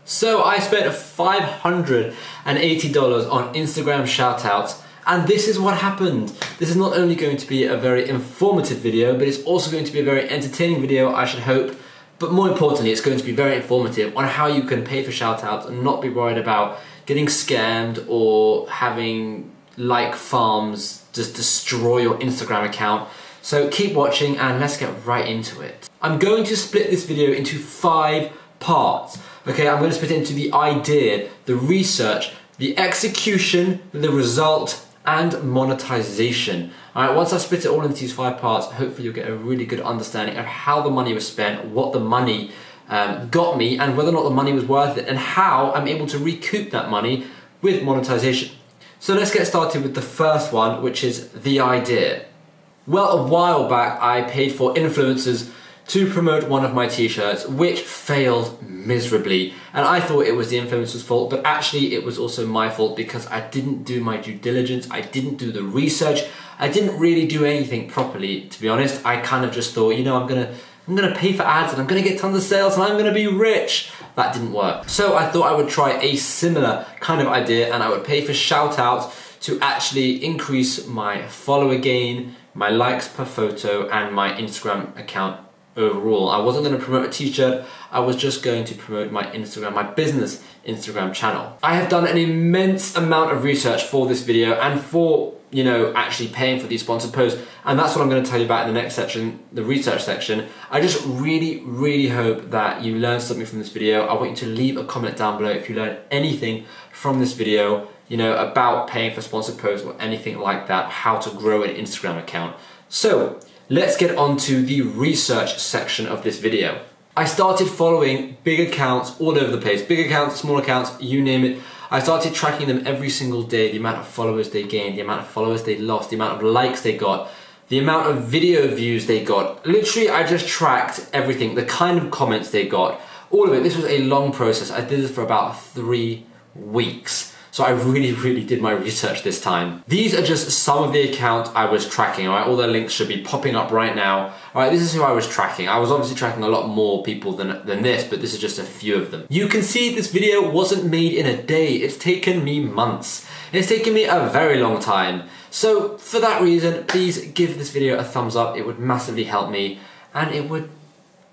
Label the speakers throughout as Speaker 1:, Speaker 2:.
Speaker 1: So I spent $580 on Instagram shoutouts, and this is what happened. This is not only going to be a very informative video, but it's also going to be a very entertaining video, I should hope. But more importantly, it's going to be very informative on how you can pay for shoutouts and not be worried about getting scammed or having like farms just destroy your Instagram account. So keep watching and let's get right into it. I'm going to split this video into 5 parts. Okay, I'm going to split it into the idea, the research, the execution, the result, and monetization. Alright, once I split it all into these 5 parts, hopefully you'll get a really good understanding of how the money was spent, what the money got me, and whether or not the money was worth it, and how I'm able to recoup that money with monetization. So let's get started with the first one, which is the idea. Well, a while back I paid for influencers to promote one of my t-shirts, which failed miserably. And I thought it was the influencer's fault, but actually it was also my fault because I didn't do my due diligence, I didn't do the research, I didn't really do anything properly, to be honest. I kind of just thought, you know, I'm gonna pay for ads and I'm gonna get tons of sales and I'm gonna be rich. That didn't work. So I thought I would try a similar kind of idea and I would pay for shout outs to actually increase my follower gain, my likes per photo, and my Instagram account overall. I wasn't going to promote a t-shirt, I was just going to promote my Instagram, my business Instagram channel. I have done an immense amount of research for this video and for, you know, actually paying for these sponsored posts, and that's what I'm going to tell you about in the next section, the research section. I just really hope that you learned something from this video. I want you to leave a comment down below if you learned anything from this video, you know, about paying for sponsored posts or anything like that, how to grow an Instagram account. So let's get on to the research section of this video. I started following big accounts all over the place. Big accounts, small accounts, you name it. I started tracking them every single day, the amount of followers they gained, the amount of followers they lost, the amount of likes they got, the amount of video views they got. Literally, I just tracked everything, the kind of comments they got, all of it. This was a long process. I did this for about 3 weeks. So I really did my research this time. These are just some of the accounts I was tracking, all right? All their links should be popping up right now. All right, this is who I was tracking. I was obviously tracking a lot more people than this, but this is just a few of them. You can see this video wasn't made in a day. It's taken me months. It's taken me a very long time. So for that reason, please give this video a thumbs up. It would massively help me and it would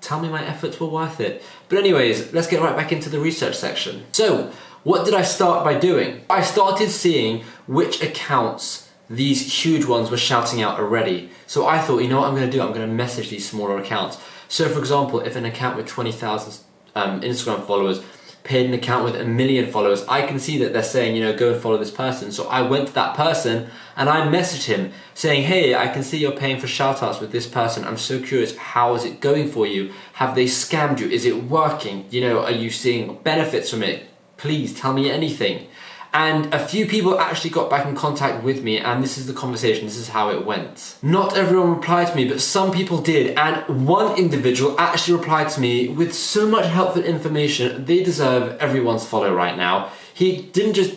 Speaker 1: tell me my efforts were worth it. But anyways, let's get right back into the research section. So, what did I start by doing? I started seeing which accounts these huge ones were shouting out already. So I thought, you know what I'm gonna do? I'm gonna message these smaller accounts. So for example, if an account with 20,000 Instagram followers paid an account with 1 million followers, I can see that they're saying, you know, go and follow this person. So I went to that person and I messaged him saying, hey, I can see you're paying for shoutouts with this person. I'm so curious, how is it going for you? Have they scammed you? Is it working? You know, are you seeing benefits from it? Please tell me anything. And a few people actually got back in contact with me, and this is the conversation, this is how it went. Not everyone replied to me, but some people did, and one individual actually replied to me with so much helpful information. They deserve everyone's follow right now. He didn't just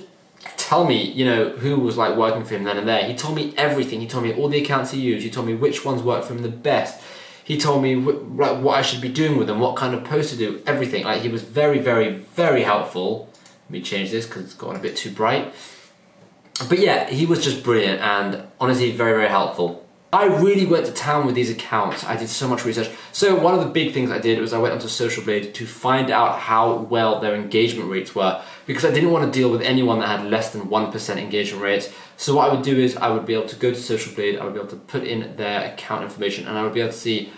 Speaker 1: tell me, you know, who was like working for him then and there. He told me everything. He told me all the accounts he used. He told me which ones worked for him the best. He told me what I should be doing with them, what kind of post to do, everything. Like, he was very helpful. Let me change this because it's gotten a bit too bright. But yeah, he was just brilliant and honestly very helpful. I really went to town with these accounts. I did so much research. So one of the big things I did was I went onto Social Blade to find out how well their engagement rates were, because I didn't want to deal with anyone that had less than 1% engagement rates. So what I would do is I would be able to go to Social Blade, I would be able to put in their account information, and I would be able to see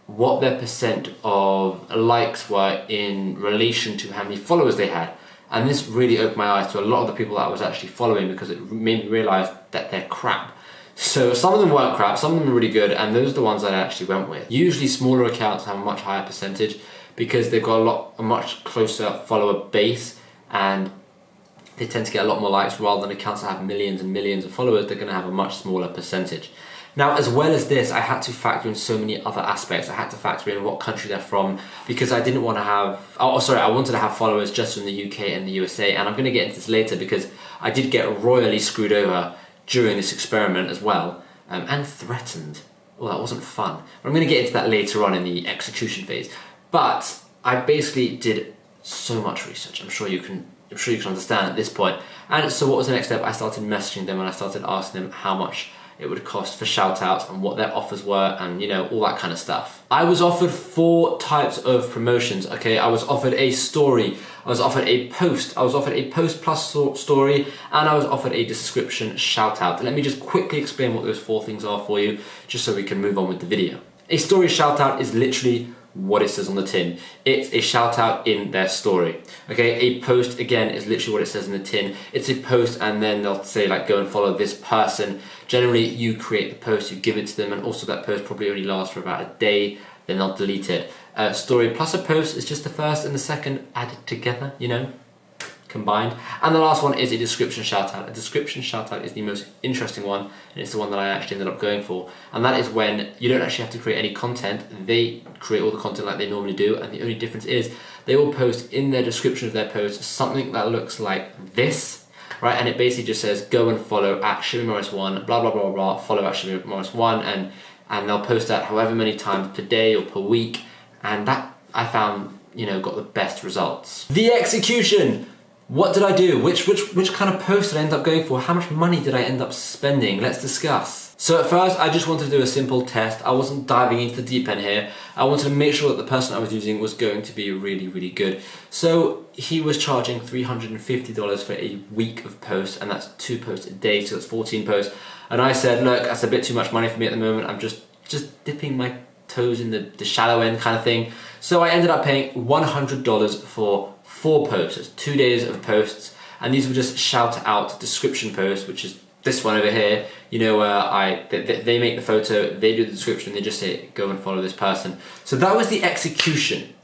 Speaker 1: what their percent of likes were in relation to how many followers they had. And this really opened my eyes to a lot of the people that I was actually following, because it made me realize that they're crap. So some of them weren't crap, some of them were really good, and those are the ones that I actually went with. Usually smaller accounts have a much higher percentage because they've got a much closer follower base, and they tend to get a lot more likes, rather than accounts that have millions and millions of followers. They're going to have a much smaller percentage. Now, as well as this, I had to factor in so many other aspects. I had to factor in what country they're from, because I didn't want to have, I wanted to have followers just from the UK and the USA, and I'm going to get into this later because I did get royally screwed over during this experiment as well, and threatened. Well, that wasn't fun. But I'm going to get into that later on in the execution phase. But I basically did so much research. I'm sure you can understand at this point. And so what was the next step? I started messaging them and I started asking them how much it would cost for shout outs and what their offers were and, you know, all that kind of stuff. I was offered 4 types of promotions, okay? I was offered a story, I was offered a post, I was offered a post plus story, and I was offered a description shout out. Let me just quickly explain what those 4 things are for you, just so we can move on with the video. A story shout out is literally what it says on the tin. It's a shout out in their story. Okay, a post again is literally what it says in the tin. It's a post and then they'll say like go and follow this person. Generally you create the post, you give it to them, and also that post probably only lasts for about a day, then they'll delete it. Story plus a post is just the first and the second added together, you know, combined. And the last one is a description shout out. A description shout out is the most interesting one, and it's the one that I actually ended up going for. And that is when you don't actually have to create any content. They create all the content like they normally do, and the only difference is they will post in their description of their post something that looks like this, right? And it basically just says go and follow at ShimmyMorris1, blah blah blah blah, follow at ShimmyMorris1, and they'll post that however many times per day or per week, and that I found, you know, got the best results. The execution. What did I do? Which kind of post did I end up going for? How much money did I end up spending? Let's discuss. So at first, I just wanted to do a simple test. I wasn't diving into the deep end here. I wanted to make sure that the person I was using was going to be really, really good. So he was charging $350 for a week of posts, and that's 2 posts a day, so that's 14 posts. And I said, look, that's a bit too much money for me at the moment. I'm just dipping my toes in the shallow end kind of thing. So I ended up paying $100 for 4 posts. It's 2 days of posts, and these were just shout out description posts, which is this one over here, you know, where they make the photo, they do the description, they just say go and follow this person. So that was the execution.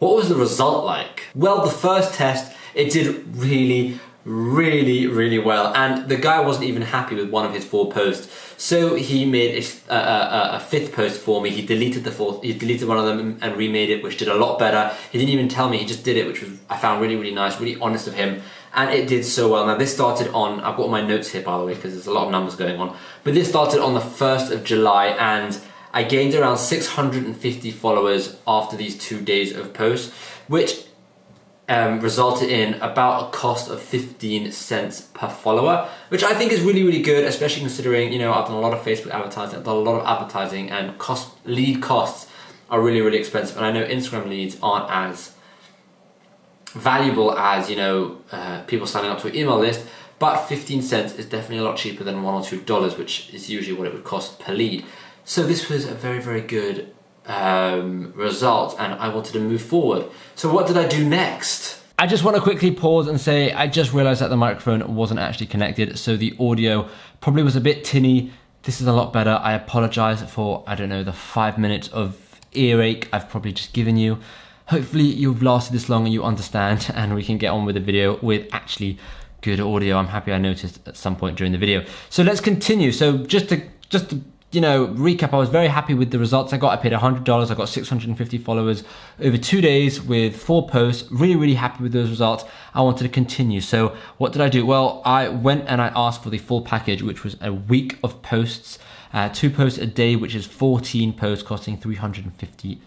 Speaker 1: What was the result like? Well, the first test, it did really, really, really well, and the guy wasn't even happy with one of his 4 posts, so he made a 5th post for me. He deleted the 4th, he deleted one of them and remade it, which did a lot better. He didn't even tell me, he just did it, which was, I found really, really nice, really honest of him, and it did so well. Now this started on, I've got all my notes here by the way, because there's a lot of numbers going on, but this started on the 1st of July, and I gained around 650 followers after these 2 days of posts, which resulted in about a cost of 15 cents per follower, which I think is really, really good, especially considering, you know, I've done a lot of Facebook advertising, I've done a lot of advertising, and lead costs are really, really expensive, and I know Instagram leads aren't as valuable as, you know, people signing up to an email list, but 15 cents is definitely a lot cheaper than $1 or $2, which is usually what it would cost per lead. So this was a very, very good result, and I wanted to move forward. So what did I do next? I just want to quickly pause and say I just realized that the microphone wasn't actually connected, so the audio probably was a bit tinny. This is a lot better. I apologize for, I don't know, the 5 minutes of earache I've probably just given you. Hopefully you've lasted this long and you understand, and we can get on with the video with actually good audio. I'm happy I noticed at some point during the video. So let's continue. So just to you know, recap, I was very happy with the results I got. I paid $100, I got 650 followers over 2 days with 4 posts. Really, really happy with those results. I wanted to continue. So what did I do? Well, I went and I asked for the full package, which was a week of posts, 2 posts a day, which is 14 posts costing $350.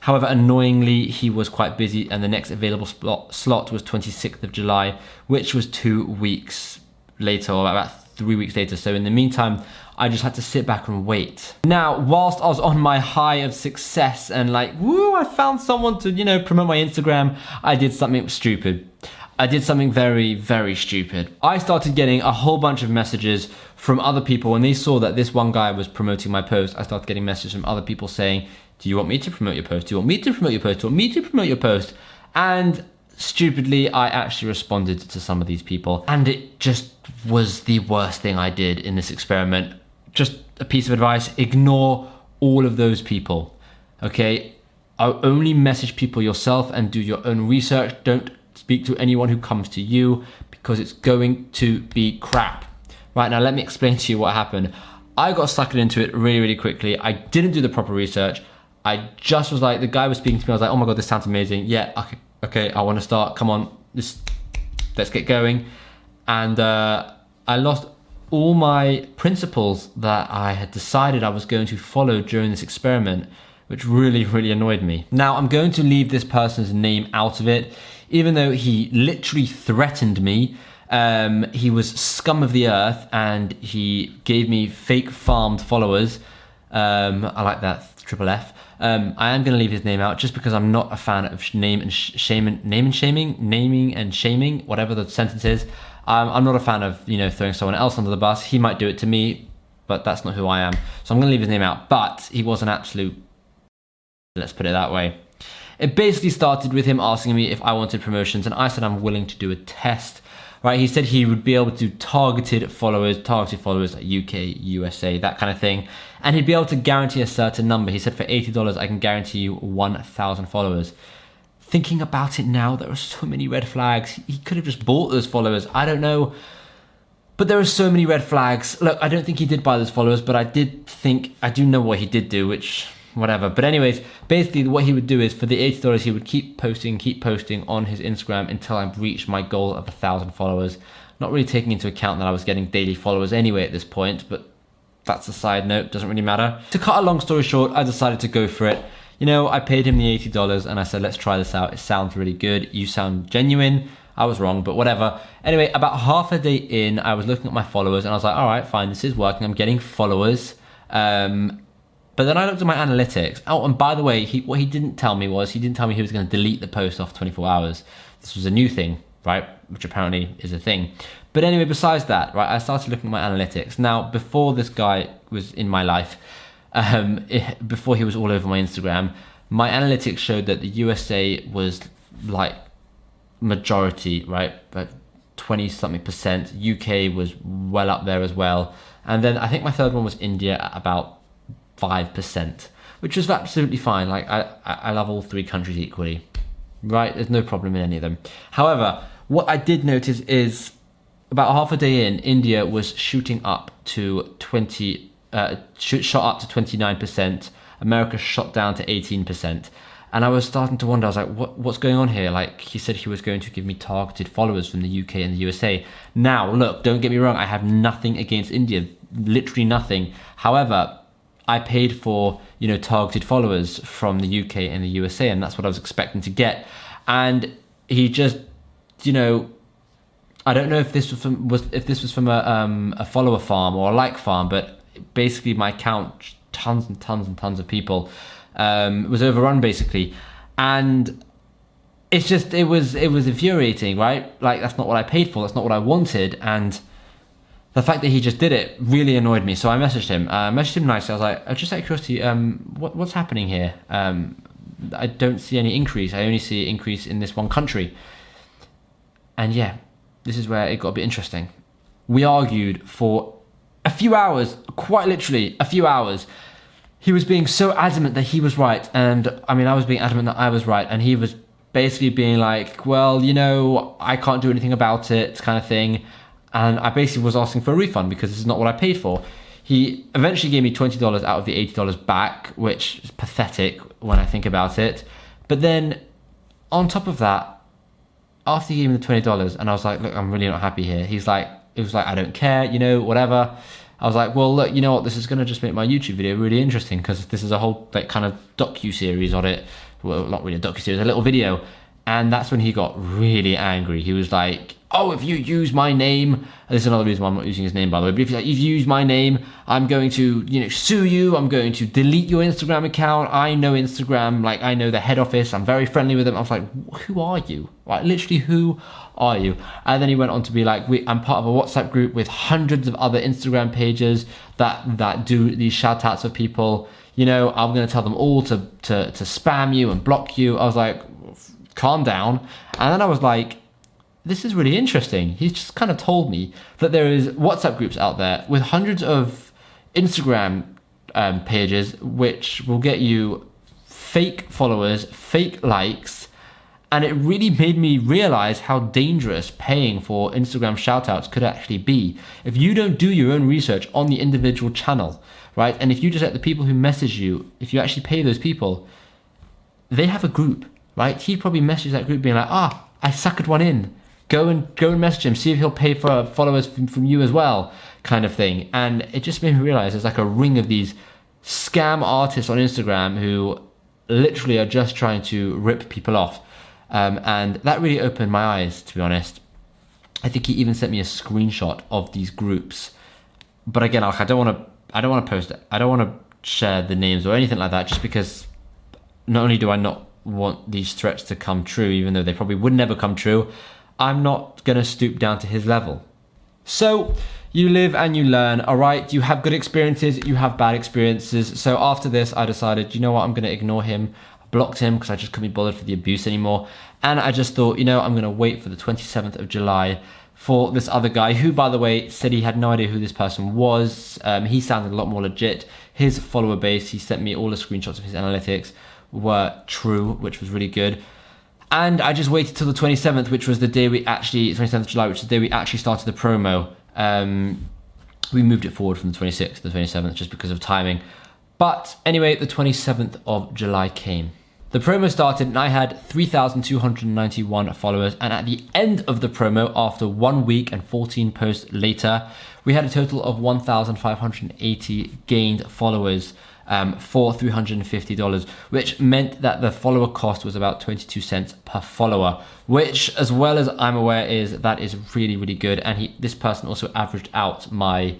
Speaker 1: However, annoyingly, he was quite busy, and the next available slot was 26th of July, which was 2 weeks later, or about 3 weeks later. So in the meantime, I just had to sit back and wait. Now, whilst I was on my high of success and like, woo, I found someone to, you know, promote my Instagram, I did something stupid. I did something very, very stupid. I started getting a whole bunch of messages from other people. When they saw that this one guy was promoting my post, I started getting messages from other people saying, do you want me to promote your post? Do you want me to promote your post? Do you want me to promote your post? And stupidly, I actually responded to some of these people, and it just was the worst thing I did in this experiment. Just a piece of advice, ignore all of those people, okay? I'll only message people yourself and do your own research. Don't speak to anyone who comes to you, because it's going to be crap. Right, now let me explain to you what happened. I got suckered into it really, really quickly. I didn't do the proper research. I just was like, the guy was speaking to me, I was like, oh my God, this sounds amazing. Yeah, okay, I wanna start, come on, let's get going. And I lost all my principles that I had decided I was going to follow during this experiment. which really, really annoyed me. Now, I'm going to leave this person's name out of it, even though he literally threatened me. He was scum of the earth, and he gave me fake farmed followers. I like that, triple F. I am going to leave his name out just because I'm not a fan of naming and shaming, whatever the sentence is. I'm not a fan of, throwing someone else under the bus. He might do it to me, but that's not who I am. So I'm going to leave his name out. But he was an absolute, let's put it that way. It basically started with him asking me if I wanted promotions, and I said I'm willing to do a test. Right, he said he would be able to do targeted followers like UK, USA, that kind of thing. And he'd be able to guarantee a certain number. He said for $80, I can guarantee you 1,000 followers. Thinking about it now, there are so many red flags. He could have just bought those followers. I don't know. But there are so many red flags. Look, I don't think he did buy those followers, but I do know what he did do, which, whatever. But anyways, basically what he would do is for the $80, he would keep posting on his Instagram until I reached my goal of 1,000 followers. Not really taking into account that I was getting daily followers anyway at this point, but that's a side note, doesn't really matter. To cut a long story short, I decided to go for it. I paid him the $80 and I said, let's try this out. It sounds really good. You sound genuine. I was wrong, but whatever. Anyway, about half a day in, I was looking at my followers and I was like, all right, fine, this is working. I'm getting followers. But then I looked at my analytics. Oh, and by the way, what he didn't tell me was, he didn't tell me he was going to delete the post off 24 hours. This was a new thing, right? Which apparently is a thing. But anyway, besides that, right, I started looking at my analytics. Now, before this guy was in my life, before he was all over my Instagram, my analytics showed that the USA was like majority, right? But 20-something%. UK was well up there as well. And then I think my third one was India at about 5%, which was absolutely fine. Like I love all three countries equally, right? There's no problem in any of them. However, what I did notice is about half a day in, India was shooting up to shot up to 29%. America shot down to 18%. And I was starting to wonder, I was like, what's going on here? Like, he said he was going to give me targeted followers from the UK and the USA. Now, look, don't get me wrong, I have nothing against India, literally nothing. However, I paid for, targeted followers from the UK and the USA, and that's what I was expecting to get. And he just, I don't know if this was from a follower farm or a like farm, but basically my account, tons and tons and tons of people, was overrun basically, and it was infuriating, right? Like, that's not what I paid for, that's not what I wanted, and the fact that he just did it really annoyed me. So I messaged him. Nicely. I was like, just out of curiosity, what's happening here? I don't see any increase. I only see an increase in this one country. And yeah, this is where it got a bit interesting. We argued for a few hours, quite literally a few hours. He was being so adamant that he was right, and I was being adamant that I was right, and he was basically being like, well, I can't do anything about it, kind of thing. And I basically was asking for a refund because this is not what I paid for. He eventually gave me $20 out of the $80 back, which is pathetic when I think about it. But then on top of that, after he gave me the $20 and I was like, look, I'm really not happy here. It was like, I don't care, whatever. I was like, well, look, you know what? This is going to just make my YouTube video really interesting because this is a whole kind of docu-series on it. Well, not really a docu-series, a little video. And that's when he got really angry. He was like, oh, if you use my name, this is another reason why I'm not using his name, by the way, but if you use my name, I'm going to, sue you, I'm going to delete your Instagram account, I know Instagram, like, I know the head office, I'm very friendly with them. I was like, who are you? Like, literally, who are you? And then he went on to be like, I'm part of a WhatsApp group with hundreds of other Instagram pages that do these shout outs of people, I'm going to tell them all to spam you and block you. I was like, calm down. And then I was like, this is really interesting. He's just kind of told me that there is WhatsApp groups out there with hundreds of Instagram pages which will get you fake followers, fake likes, and it really made me realize how dangerous paying for Instagram shoutouts could actually be. If you don't do your own research on the individual channel, right, and if you just let the people who message you, if you actually pay those people, they have a group, right? He'd probably message that group being like, I suckered one in. Go and message him, see if he'll pay for followers from you as well, kind of thing. And it just made me realize there's like a ring of these scam artists on Instagram who literally are just trying to rip people off. And that really opened my eyes, to be honest. I think he even sent me a screenshot of these groups. But again, I don't want to post it. I don't want to share the names or anything like that, just because not only do I not want these threats to come true, even though they probably would never come true, I'm not going to stoop down to his level. So you live and you learn, all right? You have good experiences, you have bad experiences. So after this, I decided, you know what, I'm going to ignore him. I blocked him because I just couldn't be bothered for the abuse anymore. And I just thought, you know, I'm going to wait for the 27th of July for this other guy, who, by the way, said he had no idea who this person was. He sounded a lot more legit. His follower base, he sent me all the screenshots of his analytics, were true, which was really good. And I just waited till the 27th, which was the day 27th of July, which is the day we actually started the promo. We moved it forward from the 26th to the 27th just because of timing. But anyway, the 27th of July came. The promo started and I had 3,291 followers. And at the end of the promo, after 1 week and 14 posts later, we had a total of 1,580 gained followers for $350, which meant that the follower cost was about 22 cents per follower, which, as well as I'm aware, is really, really good. And this person also averaged out my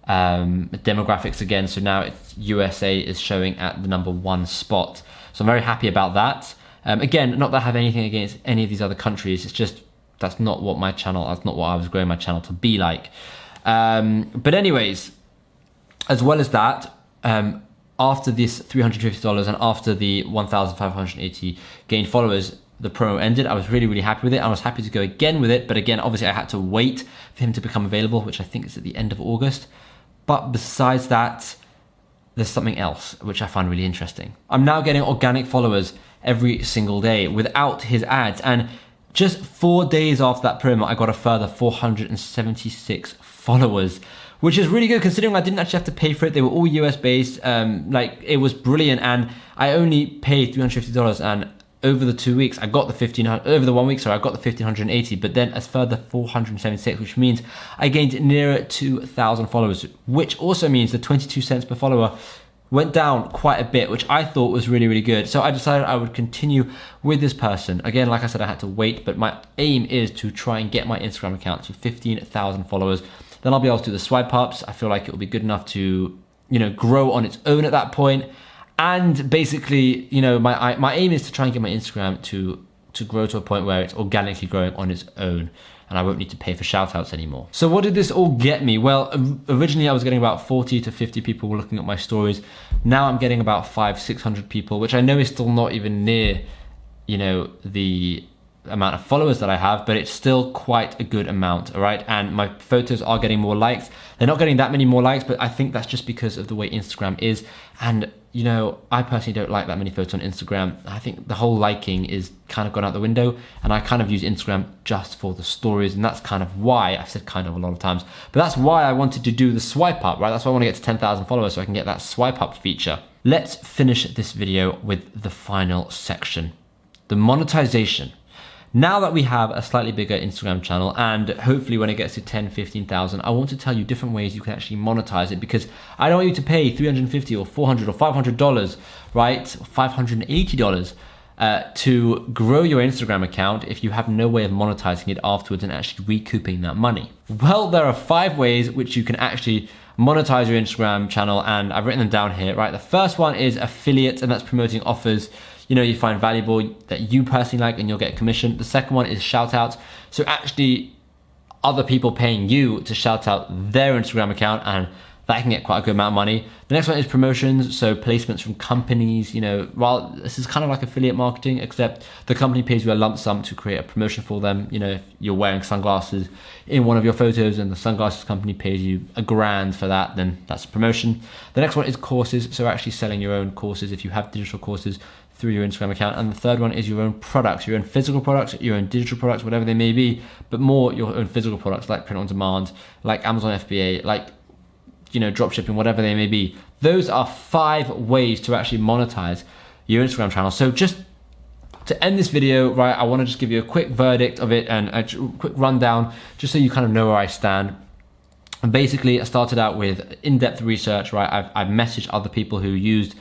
Speaker 1: demographics again. So now it's USA is showing at the #1 spot. So I'm very happy about that. Again, not that I have anything against any of these other countries. It's just, that's not what I was growing my channel to be like. But anyways, as well as that, after this $350 and after the 1,580 gained followers, the promo ended. I was really, really happy with it. I was happy to go again with it. But again, obviously I had to wait for him to become available, which I think is at the end of August. But besides that, there's something else which I find really interesting. I'm now getting organic followers every single day without his ads. And just 4 days after that promo, I got a further 476 followers, which is really good considering I didn't actually have to pay for it. They were all US based. It was brilliant. And I only paid $350, and over the 2 weeks, I got the 1,500, over the 1 week, sorry, I got the 1,580, but then as further 476, which means I gained nearer 2,000 followers, which also means the 22 cents per follower went down quite a bit, which I thought was really, really good. So I decided I would continue with this person. Again, like I said, I had to wait, but my aim is to try and get my Instagram account to 15,000 followers. Then I'll be able to do the swipe ups. I feel like it will be good enough to, grow on its own at that point. And basically, my aim is to try and get my Instagram to grow to a point where it's organically growing on its own, and I won't need to pay for shout outs anymore. So what did this all get me? Well, originally I was getting about 40 to 50 people looking at my stories. Now I'm getting about 500-600 people, which I know is still not even near, the amount of followers that I have, but it's still quite a good amount, all right? And my photos are getting more likes. They're not getting that many more likes, but I think that's just because of the way Instagram is. And I personally don't like that many photos on Instagram. I think the whole liking is kind of gone out the window, and I kind of use Instagram just for the stories, and that's kind of why, I said kind of a lot of times, but that's why I wanted to do the swipe up, right? That's why I want to get to 10,000 followers so I can get that swipe up feature. Let's finish this video with the final section, the monetization. Now that we have a slightly bigger Instagram channel, and hopefully when it gets to 10, 15,000, I want to tell you different ways you can actually monetize it, because I don't want you to pay $350 or $400 or $500, right? $580 to grow your Instagram account if you have no way of monetizing it afterwards and actually recouping that money. Well, there are 5 ways which you can actually monetize your Instagram channel, and I've written them down here, right? The first one is affiliate, and that's promoting offers you find valuable that you personally like, and you'll get a commission. The second one is shout outs. So actually other people paying you to shout out their Instagram account, and that can get quite a good amount of money. The next one is promotions, so placements from companies. While this is kind of like affiliate marketing, except the company pays you a lump sum to create a promotion for them. If you're wearing sunglasses in one of your photos and the sunglasses company pays you $1,000 for that, then that's a promotion. The next one is courses, so actually selling your own courses if you have digital courses through your Instagram account. And the third one is your own products, your own physical products, your own digital products, whatever they may be, but more your own physical products like print on demand, like Amazon FBA, like drop shipping, whatever they may be. Those are 5 ways to actually monetize your Instagram channel. So just to end this video, right, I want to just give you a quick verdict of it and a quick rundown, just so you kind of know where I stand. And basically, I started out with in-depth research, right? I've messaged other people who used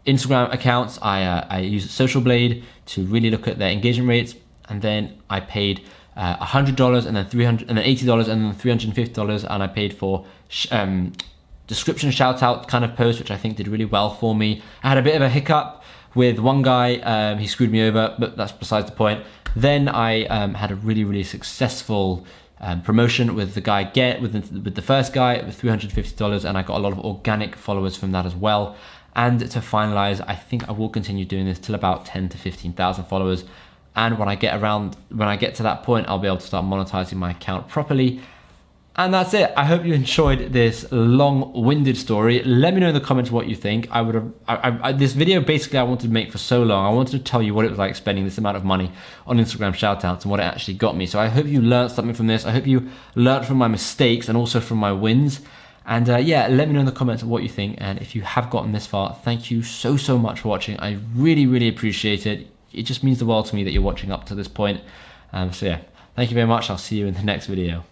Speaker 1: Instagram accounts. I used Social Blade to really look at their engagement rates, and then I paid $100 and then $300 and then $80 and then $350, and I paid for description shout out kind of posts, which I think did really well for me. I had a bit of a hiccup with one guy, he screwed me over, but that's besides the point. Then I had a really successful promotion with the guy with the first guy with $350, and I got a lot of organic followers from that as well. And to finalize, I think I will continue doing this till about 10 to 15,000 followers. And when I get to that point, I'll be able to start monetizing my account properly. And that's it. I hope you enjoyed this long-winded story. Let me know in the comments what you think. This video basically I wanted to make for so long. I wanted to tell you what it was like spending this amount of money on Instagram shoutouts and what it actually got me. So I hope you learned something from this. I hope you learned from my mistakes and also from my wins. And yeah, let me know in the comments what you think. And if you have gotten this far, thank you so much for watching. I really appreciate it. It just means the world to me that you're watching up to this point. So yeah, thank you very much. I'll see you in the next video.